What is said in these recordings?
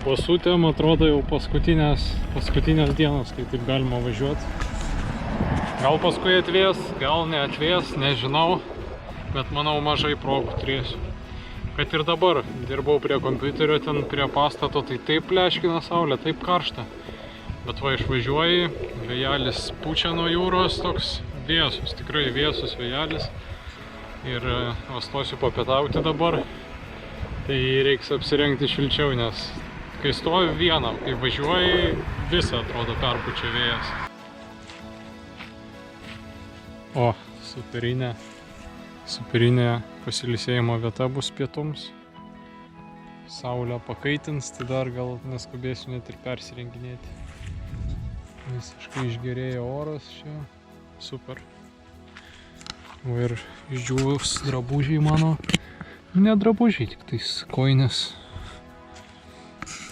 Basutėm atrodo jau paskutinės dienos, kai taip galima važiuoti. Gal paskui atvės, gal neatvės, nežinau, bet manau mažai progų turėsiu. Kad ir dabar dirbau prie kompiuterio, ten prie pastato, tai taip pleškina saulė, taip karšta. Bet va išvažiuoji, vėjelis pučia nuo jūros, toks vėsus, tikrai vėsus vėjelis. Ir stosiu papietauti dabar, tai reiks apsirengti šilčiau, nes kai stovi vieną, kai važiuoji, visą atrodo perpučia vėjas. O, superinė pasiilsėjimo vieta bus pietums. Saulę pakaitins, tai dar gal neskubėsiu net ir persirenginėti. Visiškai išgerėjo oras čia, super. Ir išdžiūvus drabužiai mano, ne drabužiai, tik tais koinės.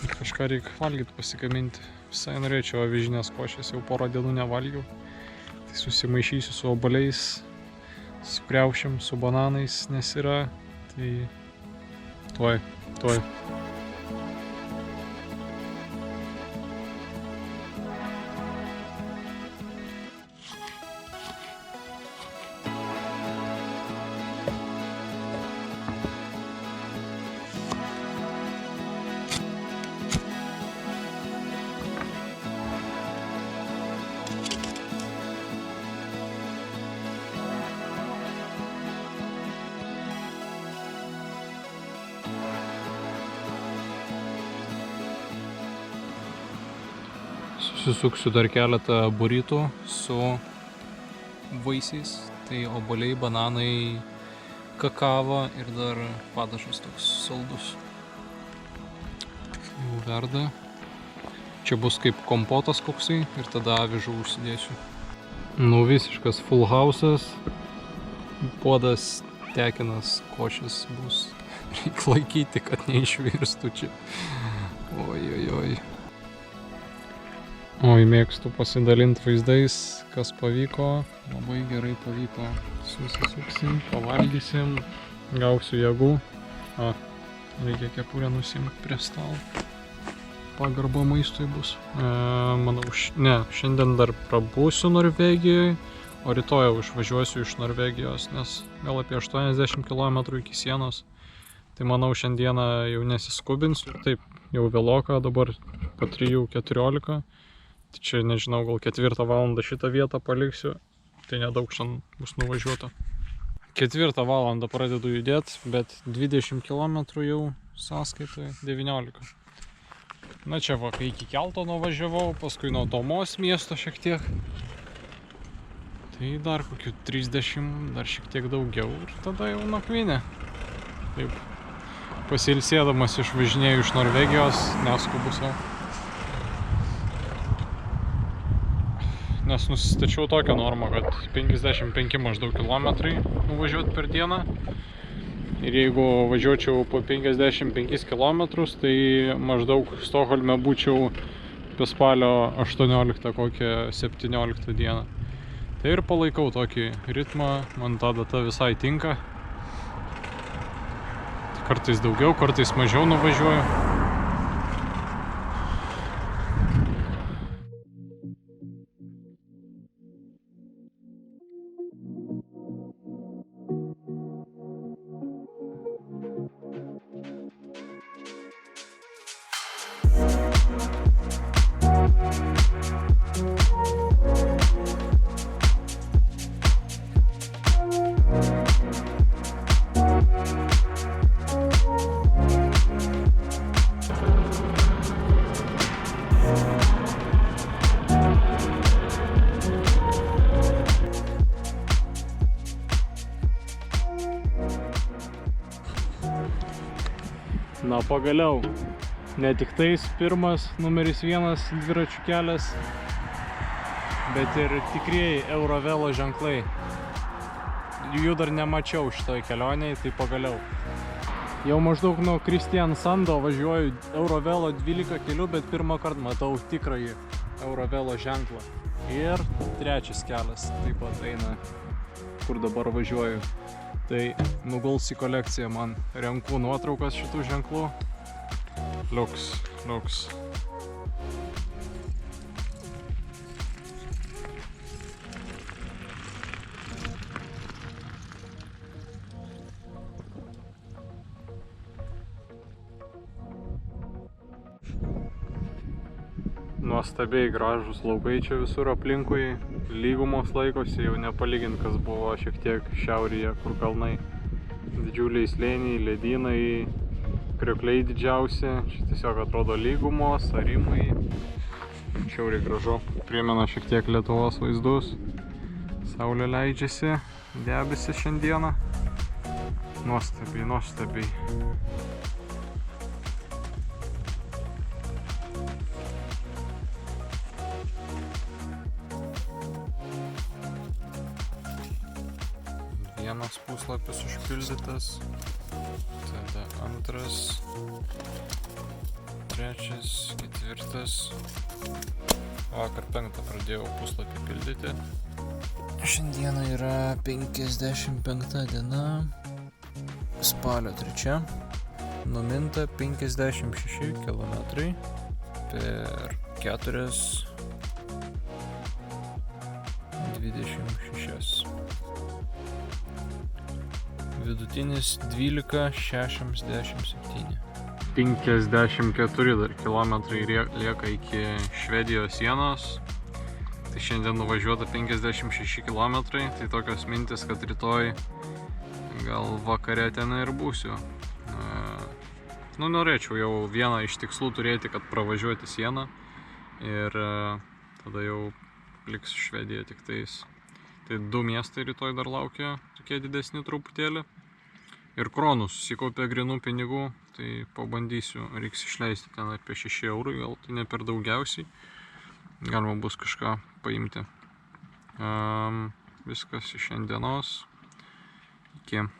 Ir kažką reikia valgyti, pasigaminti. Visai norėčiau avižinės košės, jau porą dienų nevalgiau. Tai susimaišysiu su obuoliais, su kriaušėm, su bananais, nes yra. Tai tuoj. Susisuksiu dar keletą burritų su vaisiais, tai obuoliai, bananai, kakava ir dar padažas toks saldus. Jau verda. Čia bus kaip kompotas koksai ir tada avižų užsidėsiu. Nu visiškas full house'as, puodas tekinas košės bus. Reik laikyti, kad neišvirstų čia. Oi. Oi, mėgstu pasidalinti vaizdais, kas pavyko. Labai gerai pavyko. Susisuksim, pavalgysim, gausiu jėgų. Reikia kepurę nusimti prie stalo. Pagarba maistui bus. Manau, šiandien dar prabūsiu Norvegijoje, o rytoj jau išvažiuosiu iš Norvegijos, nes gal apie 80 km iki sienos. Tai manau, šiandieną jau nesiskubinsiu. Taip, jau vėloka, dabar po 3:14. Tai čia, nežinau, gal 4 valandą šitą vietą paliksiu, tai nedaug šiandien bus nuvažiuota. 4 valandą pradedu judėti, bet 20 km jau sąskaitoje 19. Na čia va, kai iki kelto nuvažiavau, paskui nuo Tomos miesto šiek tiek. Tai dar kokių 30, dar šiek tiek daugiau ir tada jau nakvynė. Taip, pasilsėdamas išvažinėjau iš Norvegijos, neskubu savo. Nes nusistačiau tokią normą, kad 55 maždaug kilometrai nuvažiuoti per dieną. Ir jeigu važiuočiau po 55 kilometrus, tai maždaug Stokholme būčiau apie spalio 18 kokią 17 dieną. Tai ir palaikau tokį ritmą, man ta data visai tinka. Kartais daugiau, kartais mažiau nuvažiuoju. Na pagaliau, ne tik tais pirmas numeris 1 dviračių kelias, bet ir tikrieji Eurovelo ženklai. Jų dar nemačiau šitoj kelionėje, tai pagaliau. Jau maždaug nuo Kristiansando važiuoju Eurovelo 12 keliu, bet pirmą kartą matau tikrąjį Eurovelo ženklą. Ir trečias kelias taip pat eina, kur dabar važiuoju. Tai nuguls į kolekciją, man renku nuotraukas šitų ženklų. Liuks, liuks. Nuostabiai gražus laukai čia visur aplinkui, lygumos laikosi, jau nepalygint, kas buvo šiek tiek šiaurėje, kur kalnai. Didžiuliai slėniai, ledynai, kriokliai didžiausi, čia tiesiog atrodo lygumos, arimai. Šiauriai gražu, primena šiek tiek Lietuvos vaizdus. Saulė leidžiasi, debesi šiandieną. Nuostabiai, nuostabiai. Vienas puslapis užpildytas, tada antras, trečias, ketvirtas. Vakar 5 pradėjau puslapį pildyti. Šiandieną yra 55 diena, spalio 3. Numinta 56 kilometrai per 4:26. Vidutinis 12:67. 54 dar kilometrai lieka iki Švedijos sienos. Tai šiandien nuvažiuota 56 kilometrai, tai tokios mintis, kad rytoj gal vakare ten ir būsiu. Norėčiau jau vieną iš tikslų turėti, kad pravažiuoti sieną ir tada jau liks Švedija tik tais. Tai 2 miestai rytoj dar laukia, tokie didesni truputėlį. Ir kronų susikaupė grinų pinigų, tai pabandysiu, reiks išleisti ten apie 6 eurų, gal tai ne per daugiausiai. Galima bus kažką paimti. Viskas iš šiandienos. Iki.